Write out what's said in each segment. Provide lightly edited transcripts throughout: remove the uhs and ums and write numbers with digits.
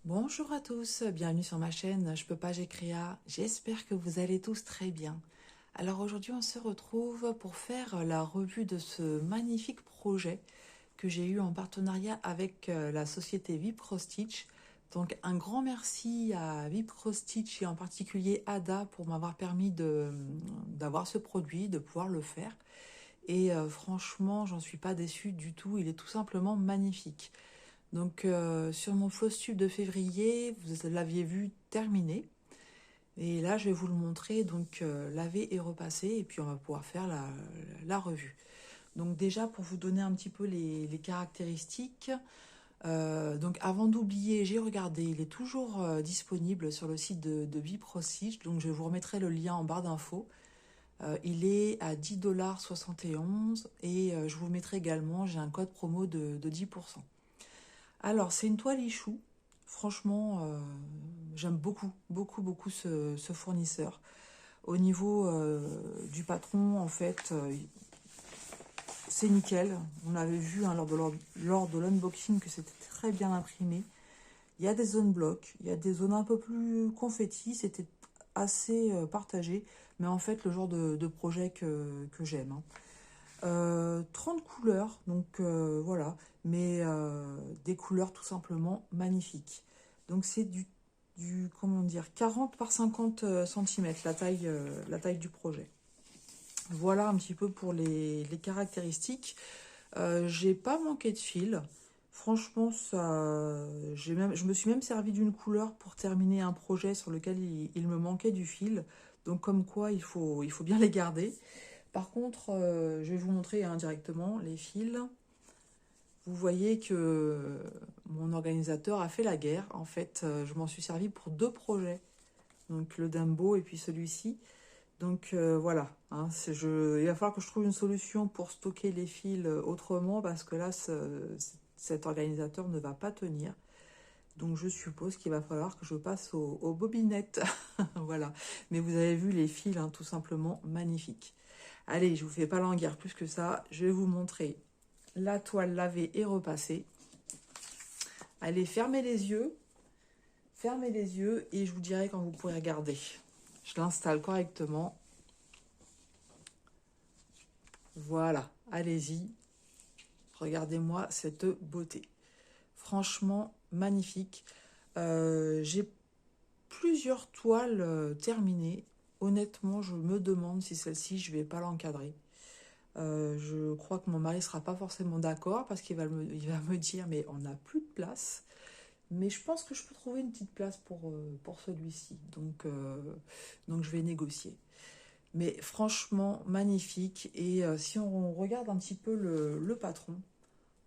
Bonjour à tous, bienvenue sur ma chaîne Je peux pas, j'ai créa. J'espère que vous allez tous très bien. Alors aujourd'hui, on se retrouve pour faire la revue de ce magnifique projet que j'ai eu en partenariat avec la société Viprostitch. Donc un grand merci à Viprostitch et en particulier Ada pour m'avoir permis d'avoir ce produit, de pouvoir le faire. Et franchement, j'en suis pas déçue du tout, il est tout simplement magnifique. Donc sur mon floss tube de février, vous l'aviez vu terminé. Et là, je vais vous le montrer, donc laver et repasser, et puis on va pouvoir faire la revue. Donc déjà, pour vous donner un petit peu les caractéristiques, donc avant d'oublier, j'ai regardé, il est toujours disponible sur le site de Biprosige, donc je vous remettrai le lien en barre d'infos. Il est à 10,71 $, et je vous mettrai également, j'ai un code promo de 10%. Alors, c'est une toile Ichou. Franchement, j'aime beaucoup, beaucoup, beaucoup ce fournisseur. Au niveau du patron, en fait, c'est nickel. On avait vu hein, lors de l'unboxing que c'était très bien imprimé. Il y a des zones blocs, il y a des zones un peu plus confetti. C'était assez partagé, mais en fait, le genre de projet que j'aime. Hein. 30 couleurs, donc voilà, mais des couleurs tout simplement magnifiques. Donc c'est comment dire, 40 par 50 cm, la taille du projet. Voilà un petit peu pour les caractéristiques. J'ai pas manqué de fil. Franchement, je me suis même servi d'une couleur pour terminer un projet sur lequel il me manquait du fil. Donc comme quoi, il faut bien les garder. Par contre, je vais vous montrer indirectement les fils. Vous voyez que mon organisateur a fait la guerre. En fait, je m'en suis servi pour deux projets. Donc le Dumbo et puis celui-ci. Donc voilà, hein, il va falloir que je trouve une solution pour stocker les fils autrement parce que là, cet organisateur ne va pas tenir. Donc je suppose qu'il va falloir que je passe aux bobinettes. Voilà. Mais vous avez vu les fils, hein, tout simplement magnifiques. Allez, je vous fais pas languir plus que ça. Je vais vous montrer la toile lavée et repassée. Allez, fermez les yeux. Fermez les yeux et je vous dirai quand vous pourrez regarder. Je l'installe correctement. Voilà, allez-y. Regardez-moi cette beauté. Franchement, magnifique. J'ai plusieurs toiles terminées. Honnêtement, je me demande si celle-ci, je vais pas l'encadrer. Je crois que mon mari sera pas forcément d'accord parce il va me dire mais on n'a plus de place. Mais je pense que je peux trouver une petite place pour celui-ci. Donc je vais négocier. Mais franchement, magnifique. Et si on regarde un petit peu le patron,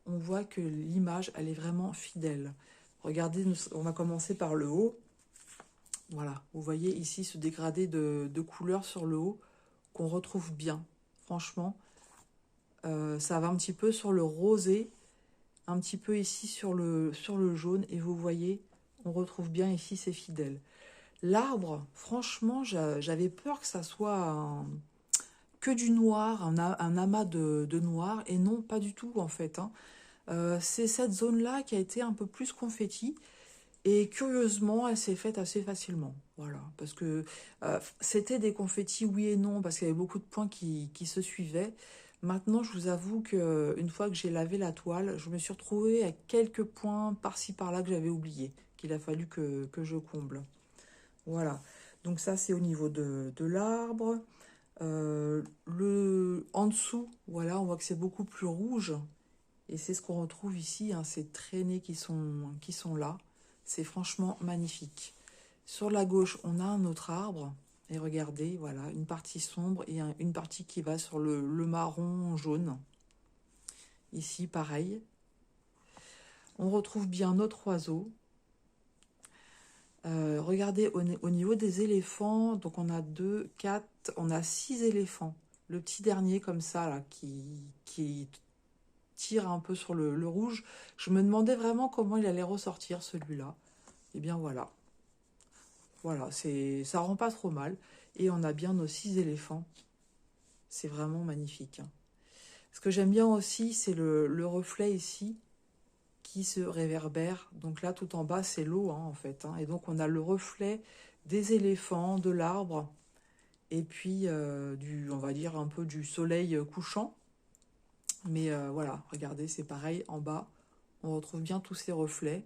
on voit que l'image, elle est vraiment fidèle. Regardez, on va commencer par le haut. Voilà, vous voyez ici ce dégradé de couleurs sur le haut qu'on retrouve bien. Franchement, ça va un petit peu sur le rosé, un petit peu ici sur le jaune. Et vous voyez, on retrouve bien ici, c'est fidèle. L'arbre, franchement, j'avais peur que ça soit que du noir, un amas de noir. Et non, pas du tout en fait. Hein. C'est cette zone-là qui a été un peu plus confetti. Et curieusement, elle s'est faite assez facilement. Voilà, parce que c'était des confettis, oui et non, parce qu'il y avait beaucoup de points qui se suivaient. Maintenant, je vous avoue que une fois que j'ai lavé la toile, je me suis retrouvée à quelques points par-ci par-là que j'avais oubliés, qu'il a fallu que je comble. Voilà, donc ça c'est au niveau de l'arbre. En dessous, voilà, on voit que c'est beaucoup plus rouge. Et c'est ce qu'on retrouve ici, hein, ces traînées qui sont là. C'est franchement magnifique. Sur la gauche, on a un autre arbre. Et regardez, voilà, une partie sombre et une partie qui va sur le marron jaune. Ici, pareil. On retrouve bien notre oiseau. Regardez au niveau des éléphants. Donc on a 2, 4, on a 6 éléphants. Le petit dernier comme ça, là, qui tire un peu sur le rouge. Je me demandais vraiment comment il allait ressortir celui-là. Et bien voilà. Voilà, ça rend pas trop mal. Et on a bien nos 6 éléphants. C'est vraiment magnifique. Hein. Ce que j'aime bien aussi, c'est le reflet ici. qui se réverbère. Donc là, tout en bas, c'est l'eau, hein, en fait. Hein. Et donc, on a le reflet des éléphants, de l'arbre, et puis, on va dire, un peu du soleil couchant. Mais voilà, regardez, c'est pareil, en bas, on retrouve bien tous ces reflets,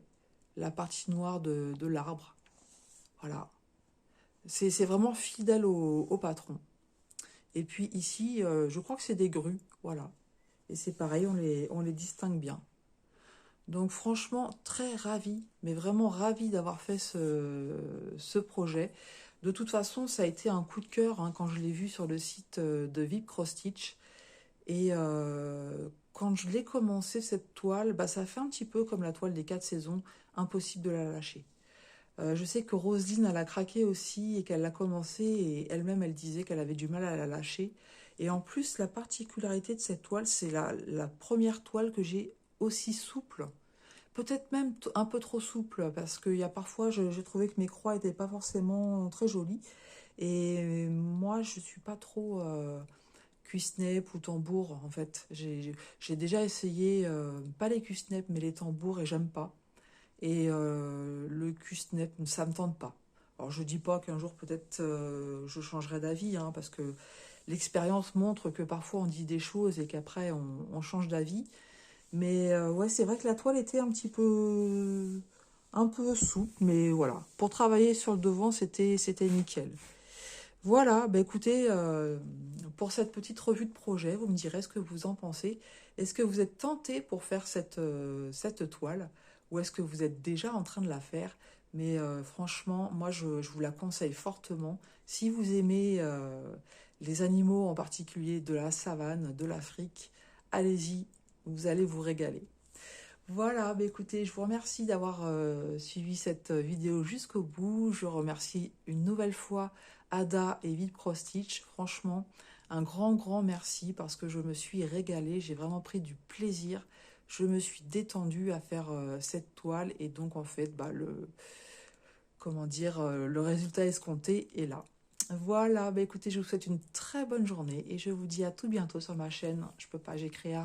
la partie noire de l'arbre. Voilà, c'est vraiment fidèle au patron. Et puis ici, je crois que c'est des grues, voilà. Et c'est pareil, on les distingue bien. Donc franchement, très ravie, mais vraiment ravie d'avoir fait ce projet. De toute façon, ça a été un coup de cœur hein, quand je l'ai vu sur le site de VIP Cross Stitch. Et quand je l'ai commencé, cette toile, bah, ça fait un petit peu comme la toile des 4 saisons, impossible de la lâcher. Je sais que Roselyne, elle a craqué aussi et qu'elle l'a commencé et elle-même, elle disait qu'elle avait du mal à la lâcher. Et en plus, la particularité de cette toile, c'est la première toile que j'ai aussi souple. Peut-être même un peu trop souple parce qu'il y a parfois, j'ai trouvé que mes croix n'étaient pas forcément très jolies. Et moi, je suis pas trop cuisse-nep ou tambour en fait. J'ai déjà essayé, pas les cuisse-nep, mais les tambours et j'aime pas. Et le cuisse-nep, ça me tente pas. Alors je dis pas qu'un jour peut-être je changerai d'avis, hein, parce que l'expérience montre que parfois on dit des choses et qu'après on change d'avis. Mais ouais, c'est vrai que la toile était un peu souple, mais voilà. Pour travailler sur le devant, c'était nickel. Voilà, bah écoutez, pour cette petite revue de projet, vous me direz ce que vous en pensez. Est-ce que vous êtes tenté pour faire cette toile ou est-ce que vous êtes déjà en train de la faire? Mais franchement, moi, je vous la conseille fortement. Si vous aimez les animaux en particulier de la savane, de l'Afrique, allez-y, vous allez vous régaler. Voilà, bah écoutez, je vous remercie d'avoir suivi cette vidéo jusqu'au bout. Je remercie une nouvelle fois Ada et VIP Cross Stitch. Franchement, un grand merci parce que je me suis régalée. J'ai vraiment pris du plaisir. Je me suis détendue à faire cette toile et donc en fait, bah, comment dire, le résultat escompté est là. Voilà, bah écoutez, je vous souhaite une très bonne journée et je vous dis à tout bientôt sur ma chaîne. Je peux pas, j'ai créé